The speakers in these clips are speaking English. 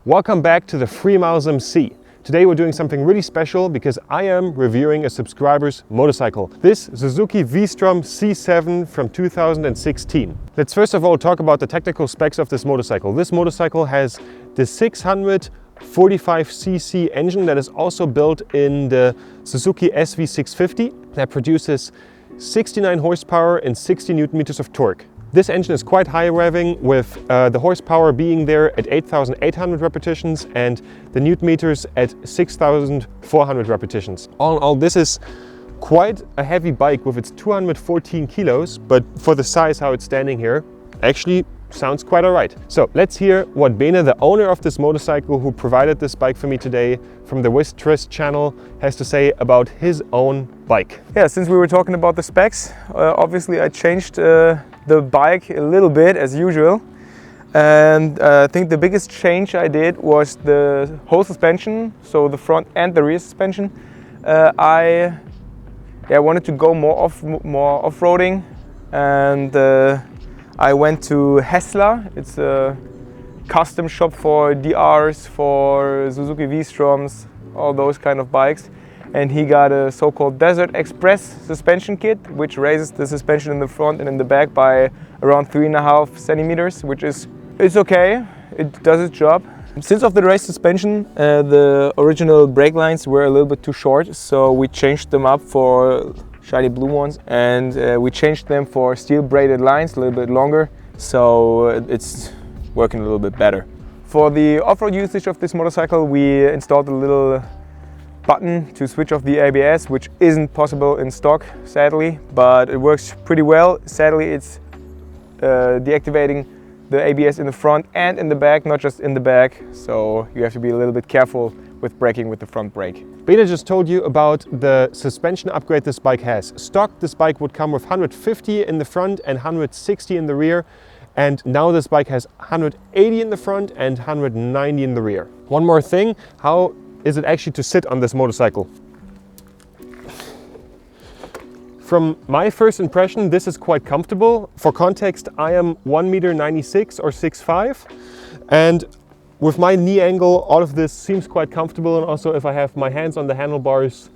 Welcome back to the 3 Miles MC. Today we're doing something really special because I am reviewing a subscriber's motorcycle. This Suzuki VStrom C7 from 2016. Let's first of all talk about the technical specs of this motorcycle. This motorcycle has the 645cc engine that is also built in the Suzuki SV650 that produces 69 horsepower and 60 Newton meters of torque. This engine is quite high revving, with the horsepower being there at 8,800 repetitions and the Newton meters at 6,400 repetitions. All in all, this is quite a heavy bike with its 214 kilos, but for the size how it's standing here, actually sounds quite alright. So let's hear what Bene, the owner of this motorcycle who provided this bike for me today from the VStrom channel, has to say about his own bike. Yeah, since we were talking about the specs, obviously I changed the bike a little bit as usual, and I think the biggest change I did was the whole suspension, so the front and the rear suspension. I wanted to go more off-roading, and I went to Hessler. It's a custom shop for DRs, for Suzuki VStroms, all those kind of bikes. And he got a so-called Desert Express suspension kit, which raises the suspension in the front and in the back by around 3.5 centimeters, which is okay. It does its job. Since of the race suspension, the original brake lines were a little bit too short, so we changed them up for shiny blue ones, and we changed them for steel braided lines, a little bit longer, so it's working a little bit better. For the off-road usage of this motorcycle, we installed a little button to switch off the ABS, which isn't possible in stock, sadly, but it works pretty well. Sadly, it's deactivating the ABS in the front and in the back, not just in the back, so you have to be a little bit careful with braking with the front brake. Bene just told you about the suspension upgrade this bike has. Stock, this bike would come with 150 in the front and 160 in the rear, and now this bike has 180 in the front and 190 in the rear. One more thing, how is it actually to sit on this motorcycle? From my first impression, this is quite comfortable. For context, I am 1.96 m or 6'5", and with my knee angle, all of this seems quite comfortable, and also if I have my hands on the handlebars,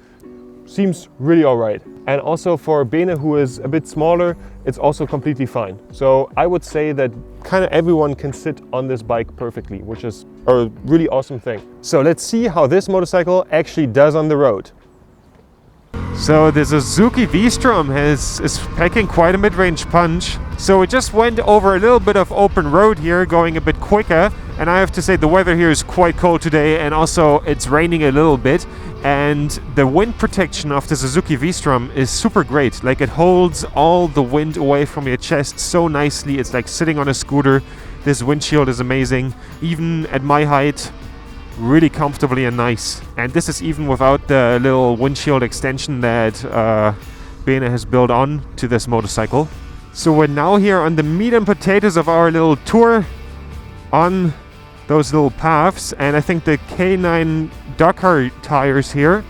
seems really alright. And also for Bene, who is a bit smaller, it's also completely fine. So I would say that kind of everyone can sit on this bike perfectly, which is a really awesome thing. So let's see how this motorcycle actually does on the road. So the Suzuki VStrom is packing quite a mid-range punch. So we just went over a little bit of open road here, going a bit quicker. And I have to say the weather here is quite cold today, and also it's raining a little bit. And the wind protection of the Suzuki VStrom is super great. Like, it holds all the wind away from your chest so nicely. It's like sitting on a scooter. This windshield is amazing. Even at my height, really comfortably and nice. And this is even without the little windshield extension that Bene has built on to this motorcycle. So we're now here on the meat and potatoes of our little tour on those little paths, and I think the K9 Dakar tires here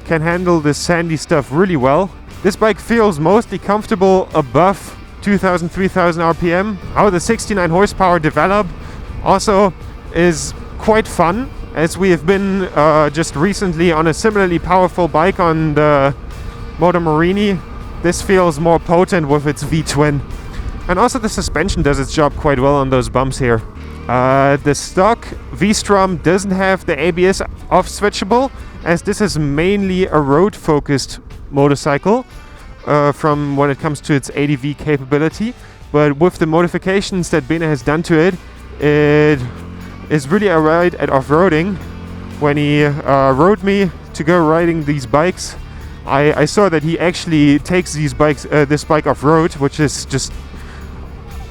can handle this sandy stuff really well. This bike feels mostly comfortable above 2,000-3,000 RPM. How the 69 horsepower develop also is quite fun, as we have been just recently on a similarly powerful bike on the Moto Morini. This feels more potent with its V-twin. And also the suspension does its job quite well on those bumps here. The stock VStrom doesn't have the ABS off switchable, as this is mainly a road focused motorcycle from when it comes to its ADV capability. But with the modifications that Bene has done to it, it is really alright at off-roading. When he rode me to go riding these bikes, I saw that he actually takes this bike off-road, which is just,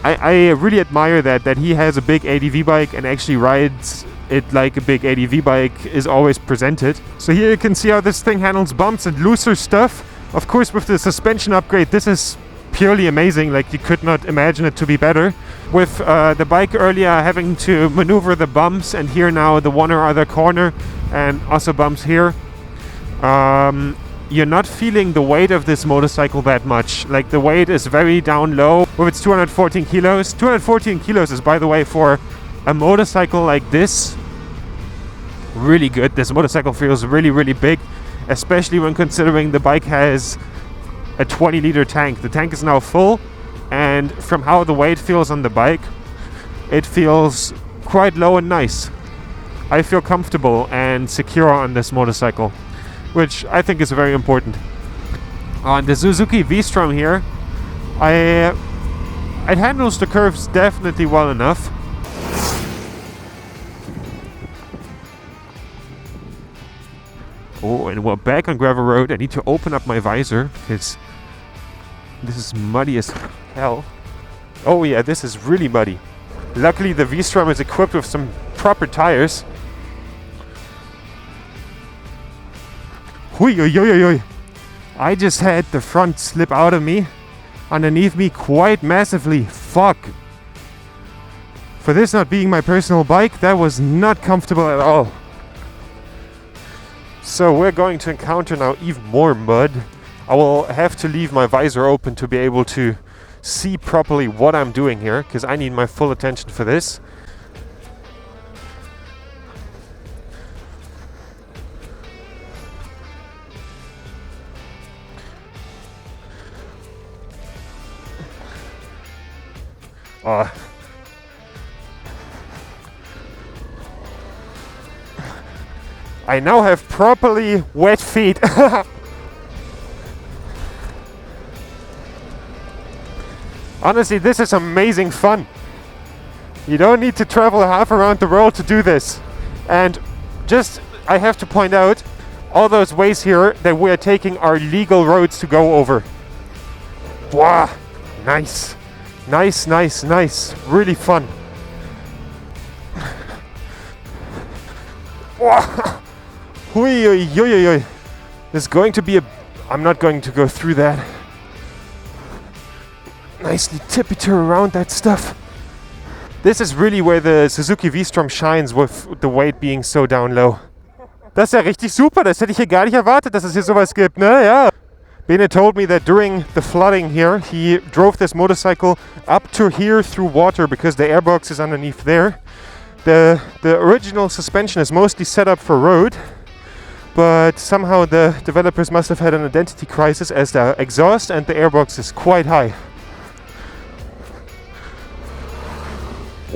I really admire that he has a big ADV bike and actually rides it like a big ADV bike is always presented. So here you can see how this thing handles bumps and looser stuff. Of course, with the suspension upgrade, this is purely amazing. Like, you could not imagine it to be better. With the bike earlier having to maneuver the bumps, and here now the one or other corner and also bumps here, you're not feeling the weight of this motorcycle that much. Like, the weight is very down low with its 214 kilos. 214 kilos is, by the way, for a motorcycle like this, really good. This motorcycle feels really, really big, especially when considering the bike has a 20-liter tank. The tank is now full, and from how the weight feels on the bike, it feels quite low and nice. I feel comfortable and secure on this motorcycle, which I think is very important. On the Suzuki VStrom here, it handles the curves definitely well enough. Oh, and we're back on gravel road. I need to open up my visor because this is muddy as hell. Oh yeah, this is really muddy. Luckily the VStrom is equipped with some proper tires. Hui, oi, oi, oi, oi. I just had the front slip out of me, underneath me quite massively. Fuck. For this not being my personal bike, that was not comfortable at all. So we're going to encounter now even more mud. I will have to leave my visor open to be able to see properly what I'm doing here, because I need my full attention for this. I now have properly wet feet. Honestly, this is amazing fun. You don't need to travel half around the world to do this. And just, I have to point out, all those ways here that we are taking are legal roads to go over. Wow, nice. Nice, nice, nice. Really fun. Wow. Hui, oi, oi, oi, oi. There's going to be a... I'm not going to go through that. Nicely tippy-toe around that stuff. This is really where the Suzuki VStrom shines with the weight being so down low. Das ist ja richtig super. Das hätte ich hier gar nicht erwartet, dass es hier sowas gibt, ne? Ja. Bene told me that during the flooding here, he drove this motorcycle up to here through water because the airbox is underneath there. The original suspension is mostly set up for road, but somehow the developers must have had an identity crisis as the exhaust and the airbox is quite high.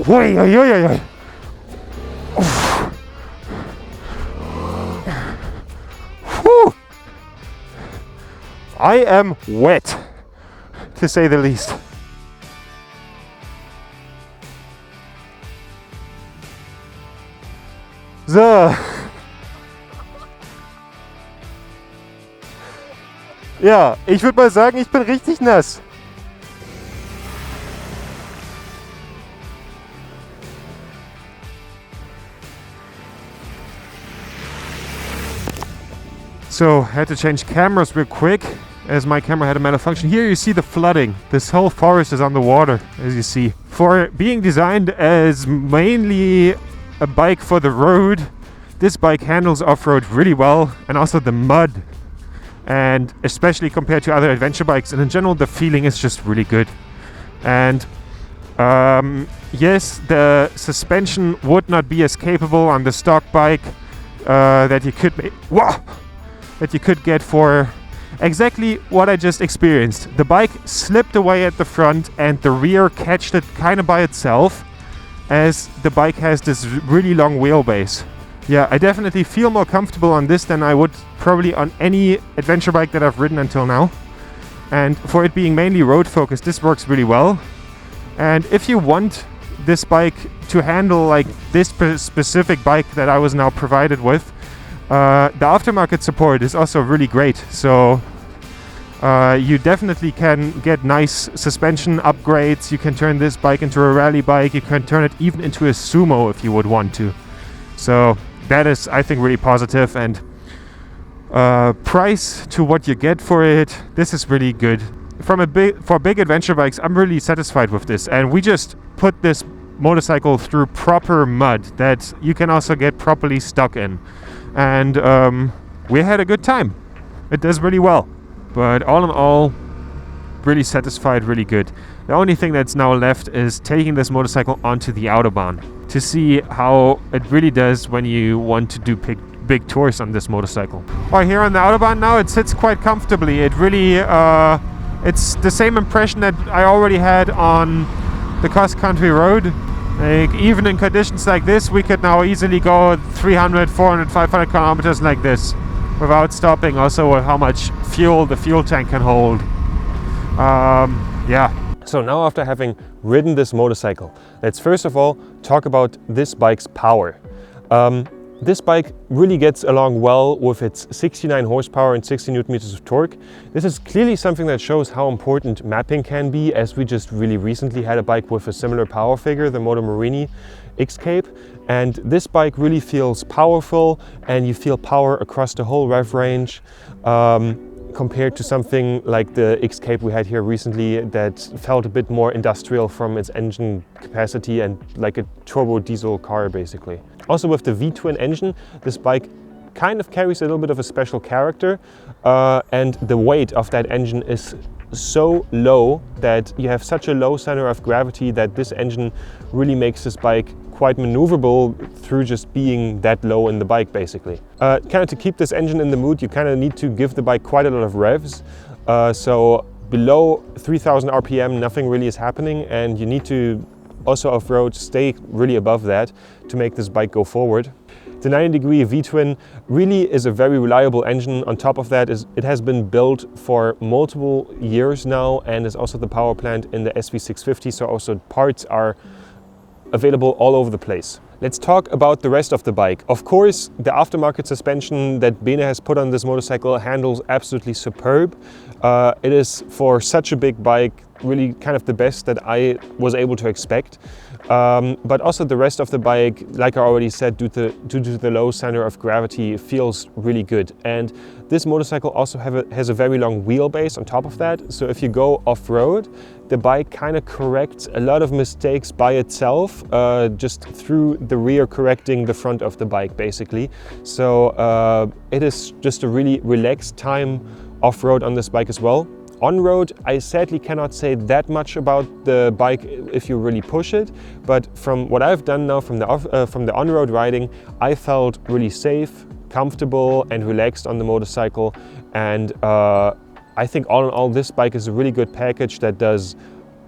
Oi, oi, oi, oi, oi. Whew. I am wet, to say the least. So. Ja, ich würde mal sagen, ich bin richtig nass. So, had to change cameras real quick as my camera had a malfunction. Here you see the flooding. This whole forest is underwater, as you see. For being designed as mainly a bike for the road, this bike handles off-road really well, and also the mud. And especially compared to other adventure bikes, and in general the feeling is just really good. And yes, the suspension would not be as capable on the stock bike that you could get for exactly what I just experienced. The bike slipped away at the front and the rear catched it kind of by itself, as the bike has this really long wheelbase. Yeah, I definitely feel more comfortable on this than I would probably on any adventure bike that I've ridden until now. And for it being mainly road focused, this works really well. And if you want this bike to handle like this specific bike that I was now provided with, the aftermarket support is also really great. So you definitely can get nice suspension upgrades. You can turn this bike into a rally bike. You can turn it even into a sumo if you would want to. So that is, I think, really positive. And price to what you get for it, this is really good. For big adventure bikes, I'm really satisfied with this. And we just put this motorcycle through proper mud that you can also get properly stuck in. And we had a good time. It does really well. But all in all, really satisfied, really good. The only thing that's now left is taking this motorcycle onto the Autobahn to see how it really does when you want to do big tours on this motorcycle. Well, here on the Autobahn now, it sits quite comfortably. It really, it's the same impression that I already had on the cross-country road. Like, even in conditions like this, we could now easily go 300, 400, 500 kilometers like this without stopping. Also, with how much fuel the fuel tank can hold. Yeah. So now, after having ridden this motorcycle, let's first of all talk about this bike's power. This bike really gets along well with its 69 horsepower and 60 Newton meters of torque. This is clearly something that shows how important mapping can be, as we just really recently had a bike with a similar power figure, the Moto Morini X-Cape. And this bike really feels powerful, and you feel power across the whole rev range. Compared to something like the X-Cape we had here recently that felt a bit more industrial from its engine capacity and like a turbo diesel car basically. Also with the V-twin engine, this bike kind of carries a little bit of a special character, and the weight of that engine is so low that you have such a low center of gravity that this engine really makes this bike quite maneuverable through just being that low in the bike basically. Kind of to keep this engine in the mood, you kind of need to give the bike quite a lot of revs. So below 3000 RPM nothing really is happening, and you need to also off-road stay really above that to make this bike go forward. The 90-degree V-twin really is a very reliable engine. On top of that, it has been built for multiple years now and is also the power plant in the SV650, so also parts are available all over the place. Let's talk about the rest of the bike. Of course, the aftermarket suspension that Bene has put on this motorcycle handles absolutely superb. It is, for such a big bike, really kind of the best that I was able to expect. But also the rest of the bike, like I already said, due to the low center of gravity, feels really good. And this motorcycle also has a very long wheelbase on top of that. So if you go off-road, the bike kind of corrects a lot of mistakes by itself, just through the rear correcting the front of the bike basically. So it is just a really relaxed time off-road on this bike as well. On-road, I sadly cannot say that much about the bike if you really push it, but from what I've done now from the on-road riding, I felt really safe, comfortable and relaxed on the motorcycle. And I think all in all, this bike is a really good package that does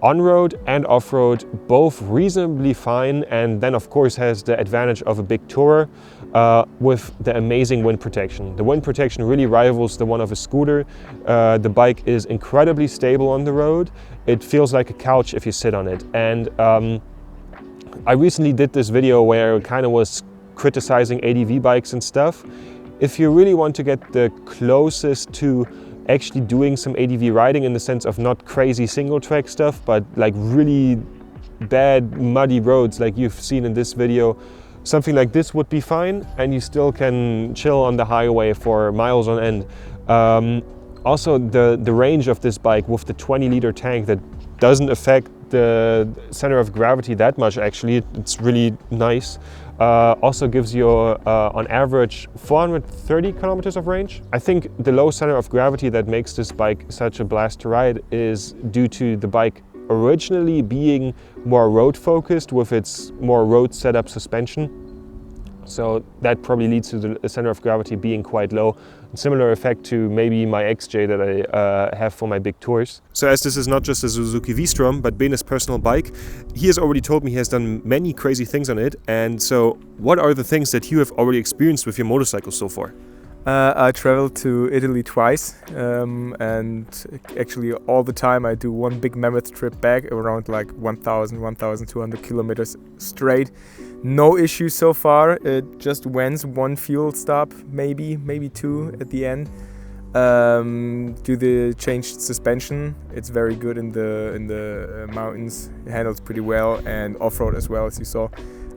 on-road and off-road both reasonably fine, and then of course has the advantage of a big tourer with the amazing wind protection. The wind protection really rivals the one of a scooter. The bike is incredibly stable on the road. It feels like a couch if you sit on it. And I recently did this video where I kind of was criticizing ADV bikes and stuff. If you really want to get the closest to actually doing some ADV riding, in the sense of not crazy single track stuff, but like really bad muddy roads like you've seen in this video, something like this would be fine, and you still can chill on the highway for miles on end. Also the range of this bike with the 20-liter tank that doesn't affect the center of gravity that much actually, it's really nice. Also gives you on average 430 kilometers of range. I think the low center of gravity that makes this bike such a blast to ride is due to the bike originally being more road focused with its more road setup suspension. So that probably leads to the center of gravity being quite low. Similar effect to maybe my XJ that I have for my big tours. So as this is not just a Suzuki VStrom, but Bene's personal bike, he has already told me he has done many crazy things on it. And so what are the things that you have already experienced with your motorcycle so far? I traveled to Italy twice, and actually all the time I do one big mammoth trip back, around like 1,200 kilometers straight. No issues so far. It just went one fuel stop, maybe two at the end. Due to the changed suspension, it's very good in the mountains. It handles pretty well, and off-road as well, as you saw.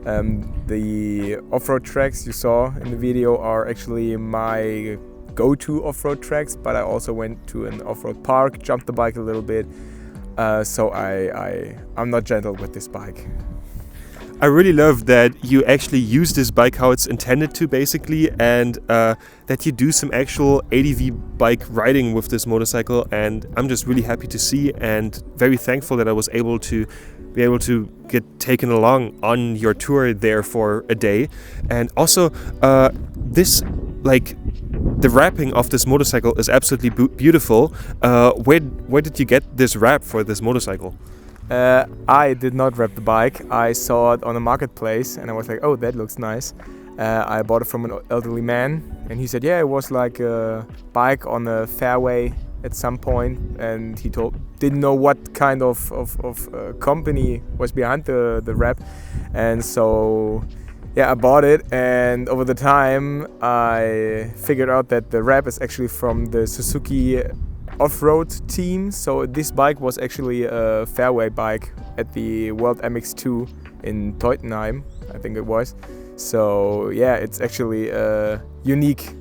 The off-road tracks you saw in the video are actually my go-to off-road tracks, but I also went to an off-road park, jumped the bike a little bit, so I'm not gentle with this bike. I really love that you actually use this bike how it's intended to, basically, and that you do some actual ADV bike riding with this motorcycle, and I'm just really happy to see and very thankful that I was able to get taken along on your tour there for a day. And also this, like, the wrapping of this motorcycle is absolutely beautiful. Where did you get this wrap for this motorcycle? I did not wrap the bike. I saw it on a marketplace and I was like, oh, that looks nice. I bought it from an elderly man and he said, yeah, it was like a bike on a fairway at some point, and he didn't know what kind of company was behind the wrap. And so yeah, I bought it, and over the time I figured out that the wrap is actually from the Suzuki off-road team. So this bike was actually a fairway bike at the World MX2 in Teutenheim, I think it was. So yeah, it's actually a unique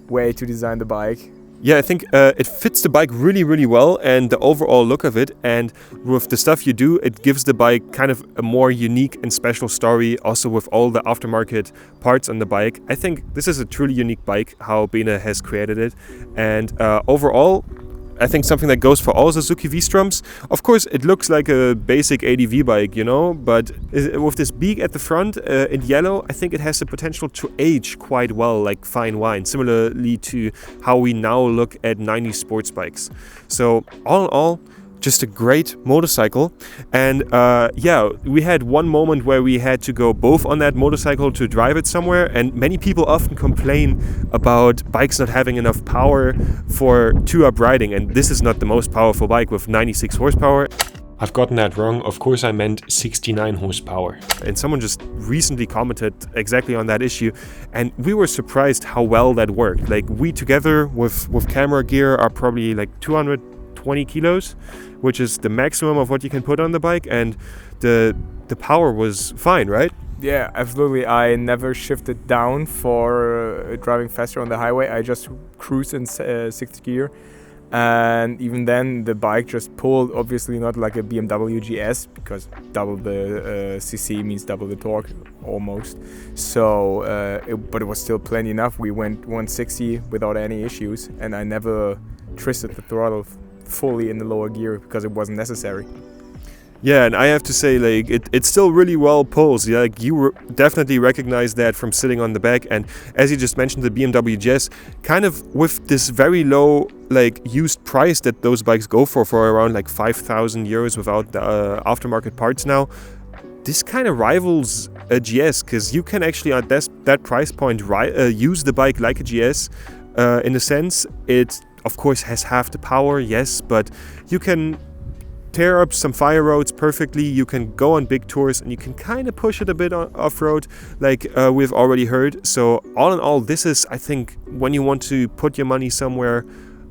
way to design the bike. Yeah, I think it fits the bike really, really well, and the overall look of it, and with the stuff you do, it gives the bike kind of a more unique and special story, also with all the aftermarket parts on the bike. I think this is a truly unique bike, how Bene has created it, and overall, I think something that goes for all Suzuki VStroms. Of course, it looks like a basic ADV bike, you know, but with this beak at the front in yellow, I think it has the potential to age quite well, like fine wine, similarly to how we now look at 90s sports bikes. So all in all, just a great motorcycle. And yeah, we had one moment where we had to go both on that motorcycle to drive it somewhere, and many people often complain about bikes not having enough power for two-up riding, and this is not the most powerful bike with 96 horsepower. I've gotten that wrong. Of course I meant 69 horsepower. And someone just recently commented exactly on that issue, and we were surprised how well that worked. Like, we together with camera gear are probably like 220 kilos, which is the maximum of what you can put on the bike, and the power was fine, right? Yeah, absolutely. I never shifted down for driving faster on the highway. I just cruised in sixth gear, and even then the bike just pulled. Obviously not like a BMW GS, because double the cc means double the torque almost. So but it was still plenty enough. We went 160 without any issues, and I never twisted the throttle fully in the lower gear because it wasn't necessary. Yeah, and I have to say, like, it still really well pulls. Yeah, like, you definitely recognize that from sitting on the back. And as you just mentioned, the BMW GS, kind of with this very low, like, used price that those bikes go for around like 5,000 euros without the aftermarket parts now, this kind of rivals a GS, because you can actually at that price point use the bike like a GS. In a sense, it of course has half the power, yes, but you can tear up some fire roads perfectly, you can go on big tours, and you can kind of push it a bit off-road, like we've already heard. So all in all, this is, I think, when you want to put your money somewhere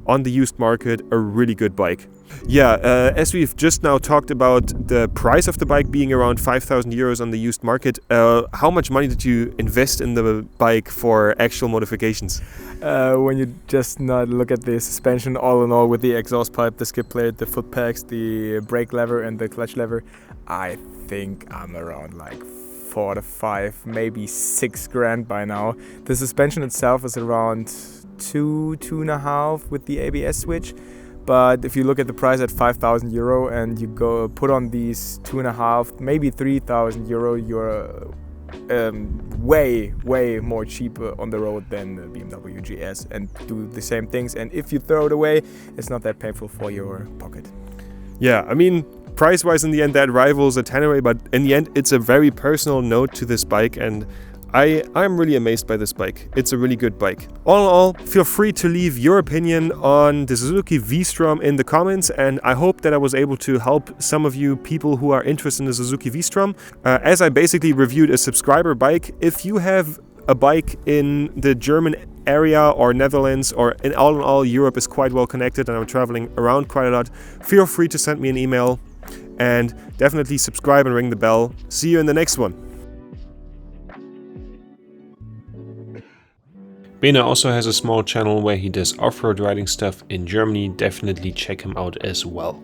on the used market, a really good bike. Yeah, as we've just now talked about the price of the bike being around 5,000 euros on the used market, how much money did you invest in the bike for actual modifications? When you just not look at the suspension, all in all, with the exhaust pipe, the skid plate, the foot pegs, the brake lever and the clutch lever, I think I'm around like 4 to 5, maybe 6 grand by now. The suspension itself is around 2.5 with the ABS switch. But if you look at the price at 5,000 euro and you go put on these 2.5, maybe 3,000 euro, you're way more cheaper on the road than the BMW GS and do the same things. And if you throw it away, it's not that painful for your pocket. Yeah, I mean, price-wise in the end that rivals a Tenere, but in the end it's a very personal note to this bike, and I'm really amazed by this bike. It's a really good bike. All in all, feel free to leave your opinion on the Suzuki VStrom in the comments, and I hope that I was able to help some of you people who are interested in the Suzuki VStrom. As I basically reviewed a subscriber bike, if you have a bike in the German area or Netherlands, or in all Europe is quite well connected and I'm traveling around quite a lot, feel free to send me an email, and definitely subscribe and ring the bell. See you in the next one. Bene also has a small channel where he does off-road riding stuff in Germany. Definitely check him out as well.